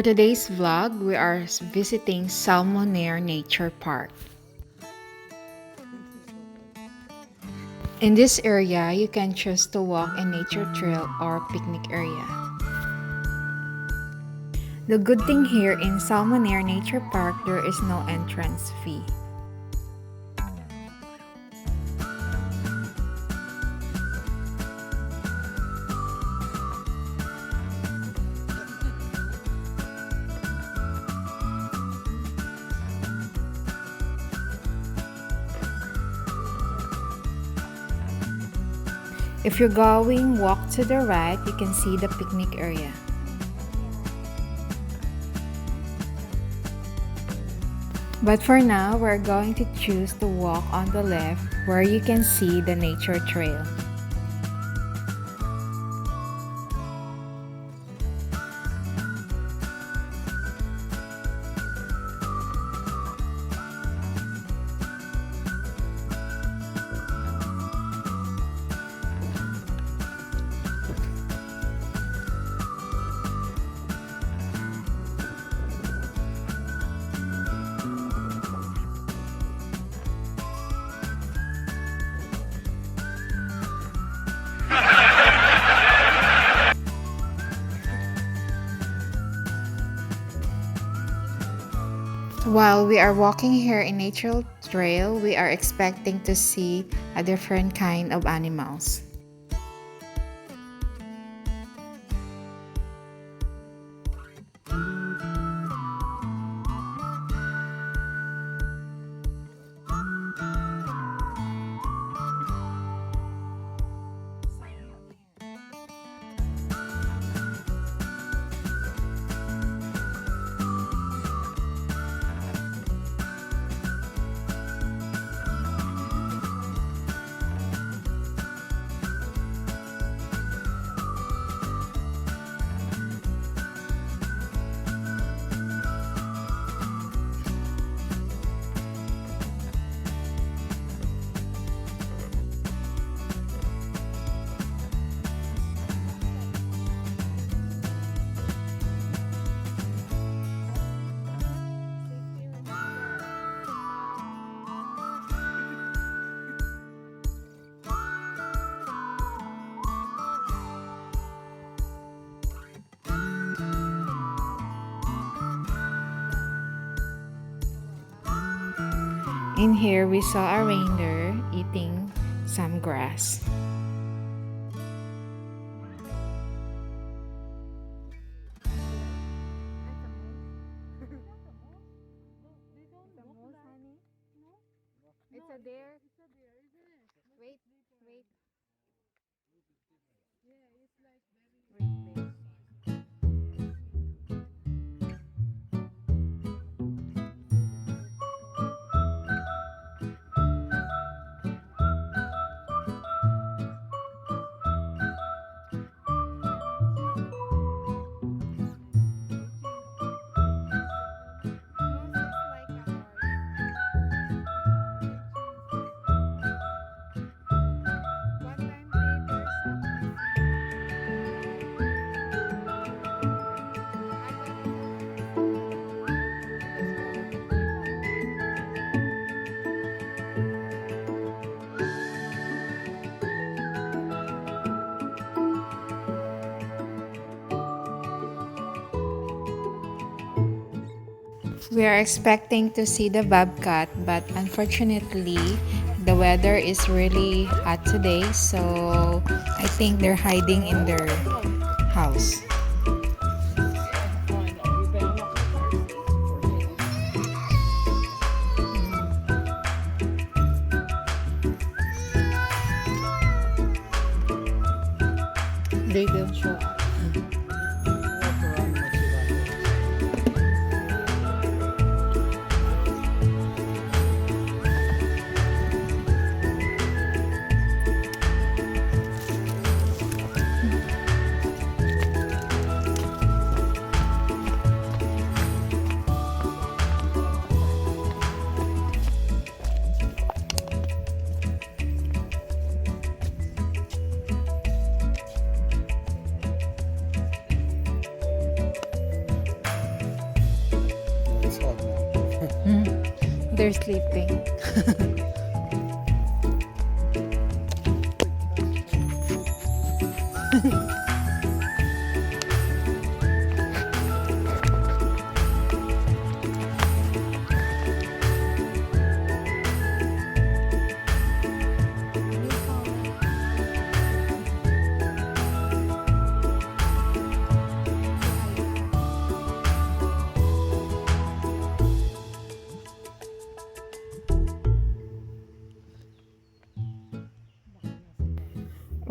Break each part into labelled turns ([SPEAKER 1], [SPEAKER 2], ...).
[SPEAKER 1] For today's vlog, we are visiting Salmonier Nature Park. In this area, you can choose to walk a nature trail or picnic area. The good thing here in Salmonier Nature Park, there is no entrance fee. If you're going walk to the right, you can see the picnic area. But for now, we're going to choose to walk on the left where you can see the nature trail. While we are walking here in Nature Trail, we are expecting to see a different kind of animals. In here, we saw a reindeer eating some grass. It's a deer. Wait, wait. We are expecting to see the bobcat, but unfortunately, the weather is really hot today, so I think they're hiding in their house. They don't show up. they're sleeping.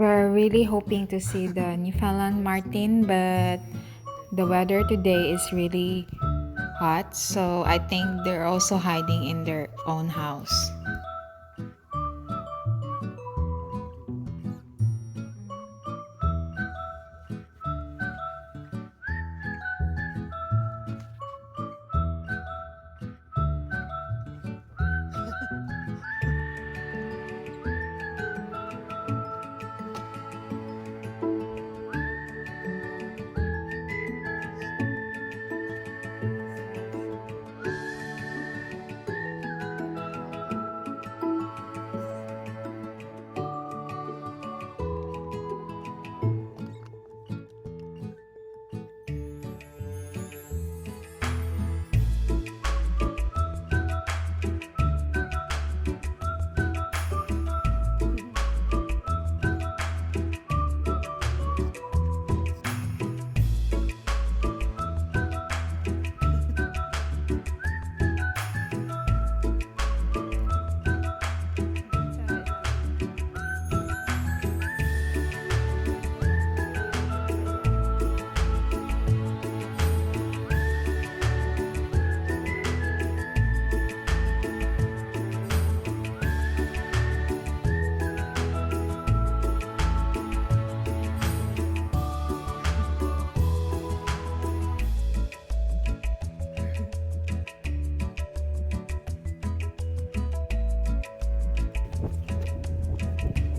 [SPEAKER 1] We're really hoping to see the Newfoundland Martin, but the weather today is really hot, so I think they're also hiding in their own house.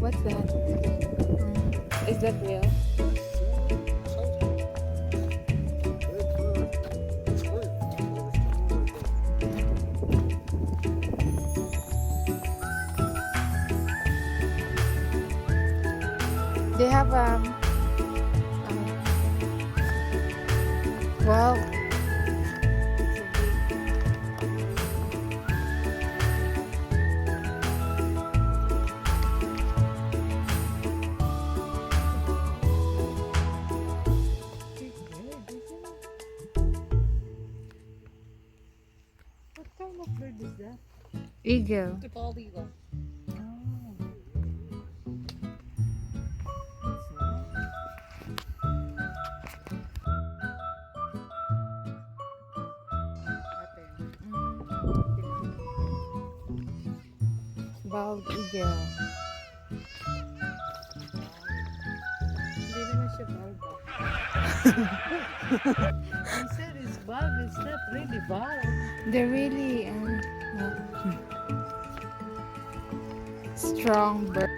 [SPEAKER 1] What's that? Is that real? They have wow.
[SPEAKER 2] What kind of bird is that?
[SPEAKER 1] Eagle.
[SPEAKER 2] The bald eagle. Oh.
[SPEAKER 1] Bald eagle.
[SPEAKER 2] Hindi naman siya bald. You said it's bald, it's not really bald.
[SPEAKER 1] They're really strong bird.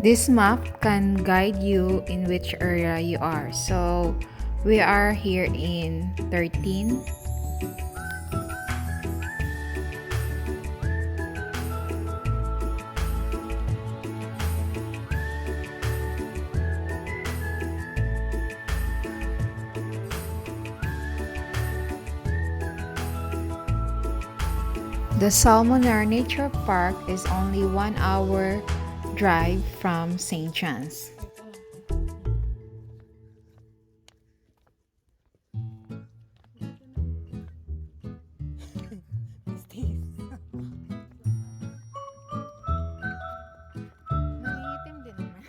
[SPEAKER 1] This map can guide you in which area you are. So we are here in 13. The Salmonier Nature Park is only 1 hour drive from St. John's. Nangingitim din naman.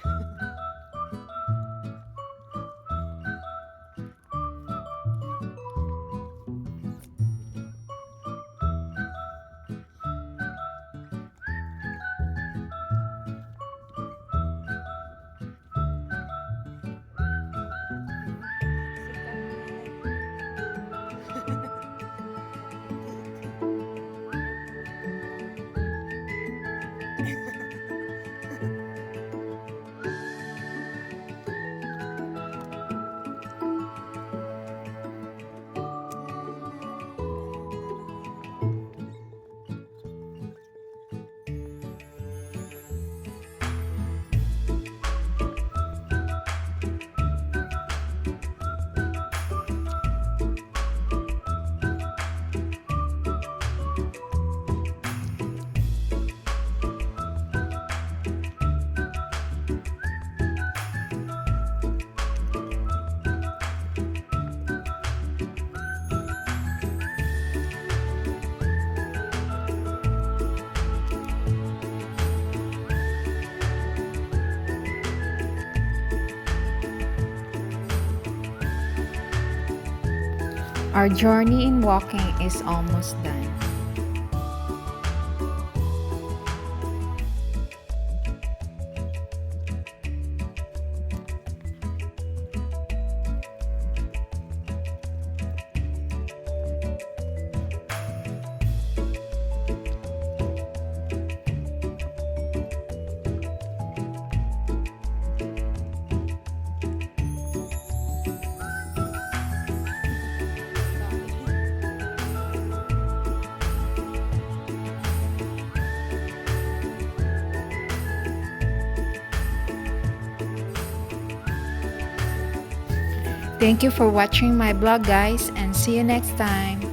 [SPEAKER 1] Our journey in walking is almost done. Thank you for watching my vlog, guys, and see you next time.